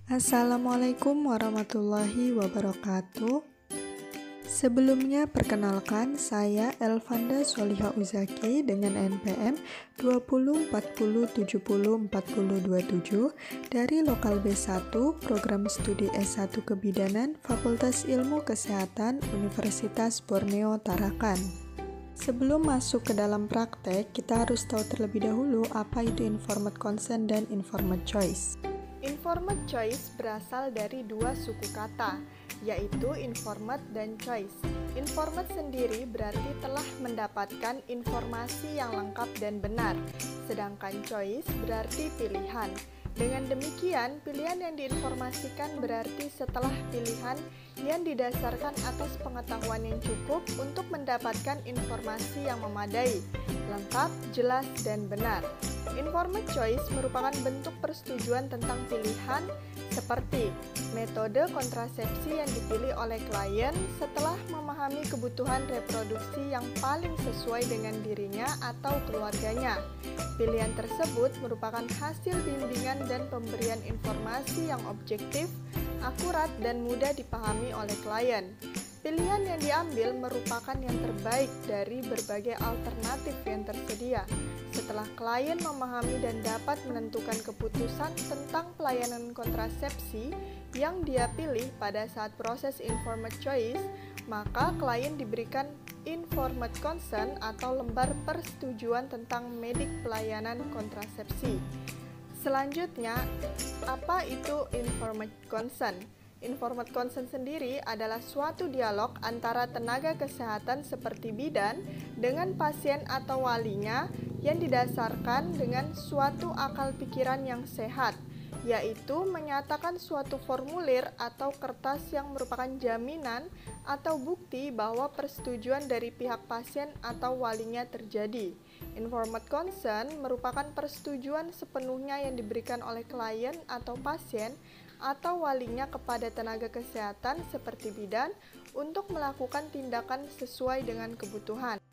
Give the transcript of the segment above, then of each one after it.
Assalamualaikum warahmatullahi wabarakatuh. Sebelumnya perkenalkan, saya Elvanda Soliha Uzaki dengan NPM 2040704027 dari Lokal B1 Program Studi S1 Kebidanan Fakultas Ilmu Kesehatan Universitas Borneo Tarakan. Sebelum masuk ke dalam praktek, kita harus tahu terlebih dahulu apa itu informed consent dan informed choice. Informed choice berasal dari dua suku kata, yaitu informed dan choice. Informed sendiri berarti telah mendapatkan informasi yang lengkap dan benar, sedangkan choice berarti pilihan. Dengan demikian, pilihan yang diinformasikan berarti setelah pilihan yang didasarkan atas pengetahuan yang cukup untuk mendapatkan informasi yang memadai, lengkap, jelas, dan benar. Informed choice merupakan bentuk persetujuan tentang pilihan seperti metode kontrasepsi yang dipilih oleh klien setelah memahami kebutuhan reproduksi yang paling sesuai dengan dirinya atau keluarganya. Pilihan tersebut merupakan hasil bimbingan dan pemberian informasi yang objektif, akurat, dan mudah dipahami oleh klien. Pilihan yang diambil merupakan yang terbaik dari berbagai alternatif yang tersedia. Setelah klien memahami dan dapat menentukan keputusan tentang pelayanan kontrasepsi yang dia pilih pada saat proses informed choice, maka klien diberikan informed consent atau lembar persetujuan tentang medik pelayanan kontrasepsi. Selanjutnya, apa itu informed consent? Informed consent sendiri adalah suatu dialog antara tenaga kesehatan seperti bidan dengan pasien atau walinya yang didasarkan dengan suatu akal pikiran yang sehat, yaitu menyatakan suatu formulir atau kertas yang merupakan jaminan atau bukti bahwa persetujuan dari pihak pasien atau walinya terjadi. Informed consent merupakan persetujuan sepenuhnya yang diberikan oleh klien atau pasien atau walinya kepada tenaga kesehatan seperti bidan untuk melakukan tindakan sesuai dengan kebutuhan.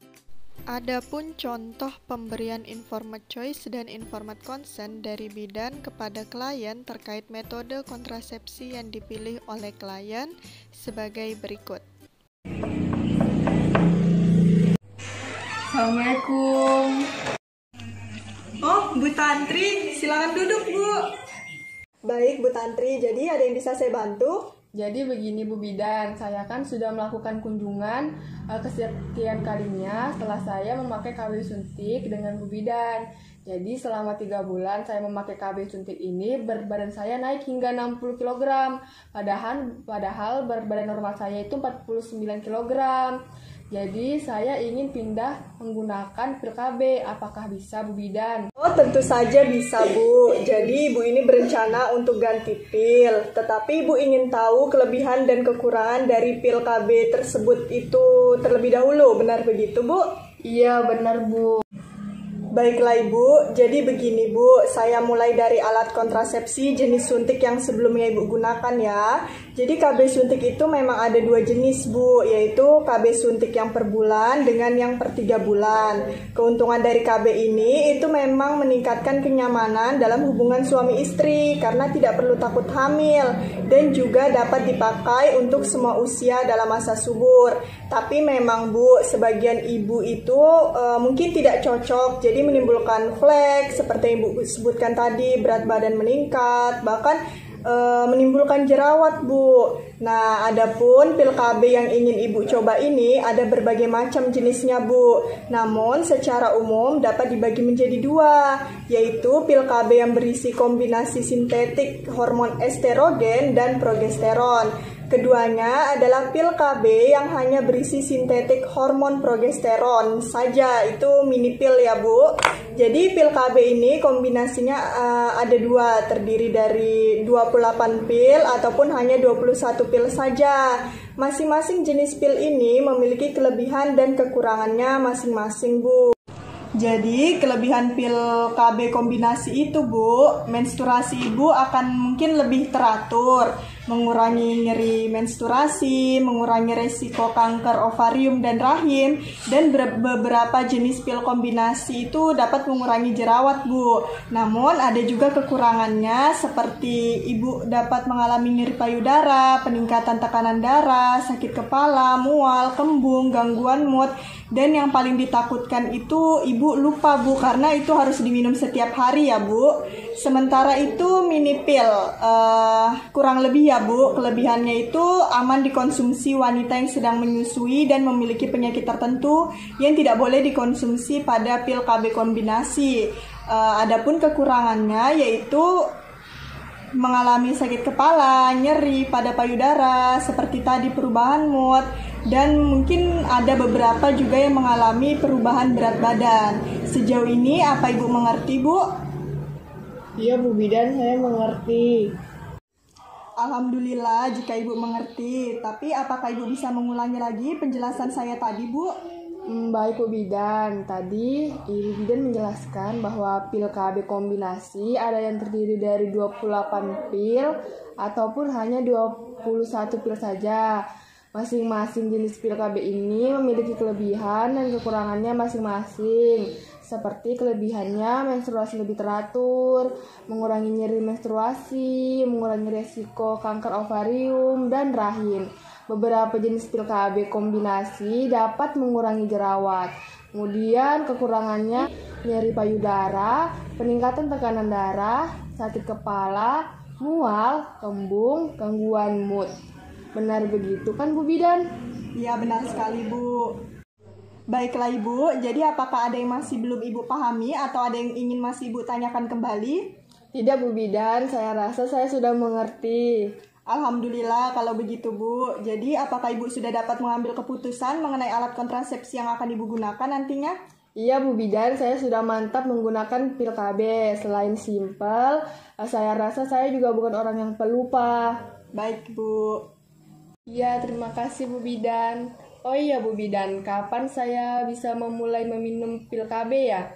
Adapun contoh pemberian informed choice dan informed consent dari bidan kepada klien terkait metode kontrasepsi yang dipilih oleh klien sebagai berikut. Assalamualaikum. Oh, Bu Tantri, silakan duduk, Bu. Baik, Bu Tantri, jadi ada yang bisa saya bantu? Jadi begini Bu Bidan, saya kan sudah melakukan kunjungan kesekian kalinya setelah saya memakai KB suntik dengan Bu Bidan. Jadi selama 3 bulan saya memakai KB suntik ini, berat badan saya naik hingga 60 kg. Padahal berat badan normal saya itu 49 kg. Jadi saya ingin pindah menggunakan pil KB, apakah bisa Bu Bidan? Oh, tentu saja bisa, Bu. Jadi Ibu ini berencana untuk ganti pil, tetapi Ibu ingin tahu kelebihan dan kekurangan dari pil KB tersebut itu terlebih dahulu, benar begitu, Bu? Iya, benar Bu. Baiklah Ibu, jadi begini Bu, saya mulai dari alat kontrasepsi jenis suntik yang sebelumnya Ibu gunakan ya. Jadi KB suntik itu memang ada 2 jenis Bu, yaitu KB suntik yang per bulan dengan yang per 3 bulan. Keuntungan dari KB ini itu memang meningkatkan kenyamanan dalam hubungan suami istri karena tidak perlu takut hamil dan juga dapat dipakai untuk semua usia dalam masa subur. Tapi memang Bu, sebagian ibu itu mungkin tidak cocok, jadi menimbulkan flek seperti yang Ibu sebutkan tadi, berat badan meningkat, bahkan menimbulkan jerawat Bu. Nah, adapun pil KB yang ingin Ibu coba ini ada berbagai macam jenisnya Bu. Namun secara umum dapat dibagi menjadi 2, yaitu pil KB yang berisi kombinasi sintetik hormon estrogen dan progesteron. Keduanya adalah pil KB yang hanya berisi sintetik hormon progesteron saja, itu mini pil ya Bu. Jadi pil KB ini kombinasinya ada 2, terdiri dari 28 pil ataupun hanya 21 pil saja. Masing-masing jenis pil ini memiliki kelebihan dan kekurangannya masing-masing Bu. Jadi kelebihan pil KB kombinasi itu Bu, menstruasi Ibu akan mungkin lebih teratur. mengurangi nyeri menstruasi, mengurangi resiko kanker ovarium dan rahim, dan beberapa jenis pil kombinasi itu dapat mengurangi jerawat, Bu. Namun ada juga kekurangannya seperti Ibu dapat mengalami nyeri payudara, peningkatan tekanan darah, sakit kepala, mual, kembung, gangguan mood, dan yang paling ditakutkan itu Ibu lupa, Bu, karena itu harus diminum setiap hari ya, Bu. Sementara itu mini pil kurang lebih ya, Bu, kelebihannya itu aman dikonsumsi wanita yang sedang menyusui dan memiliki penyakit tertentu yang tidak boleh dikonsumsi pada pil KB kombinasi. Adapun kekurangannya yaitu mengalami sakit kepala, nyeri pada payudara, seperti tadi perubahan mood, dan mungkin ada beberapa juga yang mengalami perubahan berat badan. Sejauh ini apa Ibu mengerti, Bu? Iya Bu Bidan, saya mengerti. Alhamdulillah jika Ibu mengerti, tapi apakah Ibu bisa mengulangi lagi penjelasan saya tadi, Bu? Baik Bu Bidan, tadi Ibu Bidan menjelaskan bahwa pil KB kombinasi ada yang terdiri dari 28 pil ataupun hanya 21 pil saja. Masing-masing jenis pil KB ini memiliki kelebihan dan kekurangannya masing-masing. Seperti kelebihannya menstruasi lebih teratur, mengurangi nyeri menstruasi, mengurangi resiko kanker ovarium dan rahim. Beberapa jenis pil KB kombinasi dapat mengurangi jerawat. Kemudian kekurangannya nyeri payudara, peningkatan tekanan darah, sakit kepala, mual, kembung, gangguan mood. Benar begitu kan Bu Bidan? Iya benar sekali, Bu. Baiklah Ibu, jadi apakah ada yang masih belum Ibu pahami atau ada yang ingin masih Ibu tanyakan kembali? Tidak Bu Bidan, saya rasa saya sudah mengerti. Alhamdulillah kalau begitu, Bu. Jadi apakah Ibu sudah dapat mengambil keputusan mengenai alat kontrasepsi yang akan Ibu gunakan nantinya? Iya Bu Bidan, saya sudah mantap menggunakan pil KB. Selain simpel, saya rasa saya juga bukan orang yang pelupa. Baik Bu. Iya, terima kasih Bu Bidan. Oh iya Bu Bidan, kapan saya bisa memulai meminum pil KB ya?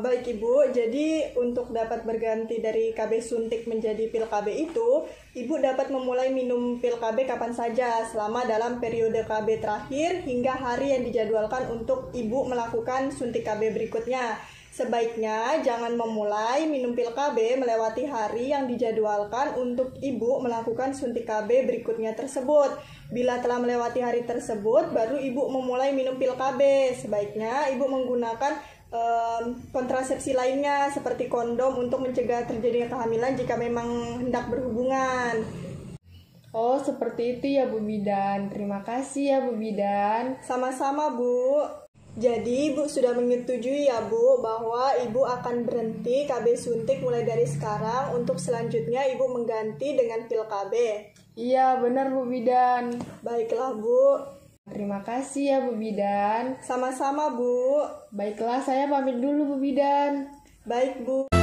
Baik Ibu, jadi untuk dapat berganti dari KB suntik menjadi pil KB itu, Ibu dapat memulai minum pil KB kapan saja selama dalam periode KB terakhir hingga hari yang dijadwalkan untuk Ibu melakukan suntik KB berikutnya. Sebaiknya jangan memulai minum pil KB melewati hari yang dijadwalkan untuk Ibu melakukan suntik KB berikutnya tersebut. Bila telah melewati hari tersebut, baru Ibu memulai minum pil KB. Sebaiknya Ibu menggunakan kontrasepsi lainnya seperti kondom untuk mencegah terjadinya kehamilan jika memang hendak berhubungan. Oh, seperti itu ya Bu Bidan. Terima kasih ya Bu Bidan. Sama-sama Bu. Jadi Ibu sudah menyetujui ya Bu bahwa Ibu akan berhenti KB suntik mulai dari sekarang, untuk selanjutnya Ibu mengganti dengan pil KB. Iya benar Bu Bidan. Baiklah Bu. Terima kasih ya Bu Bidan. Sama-sama Bu. Baiklah, saya pamit dulu Bu Bidan. Baik Bu.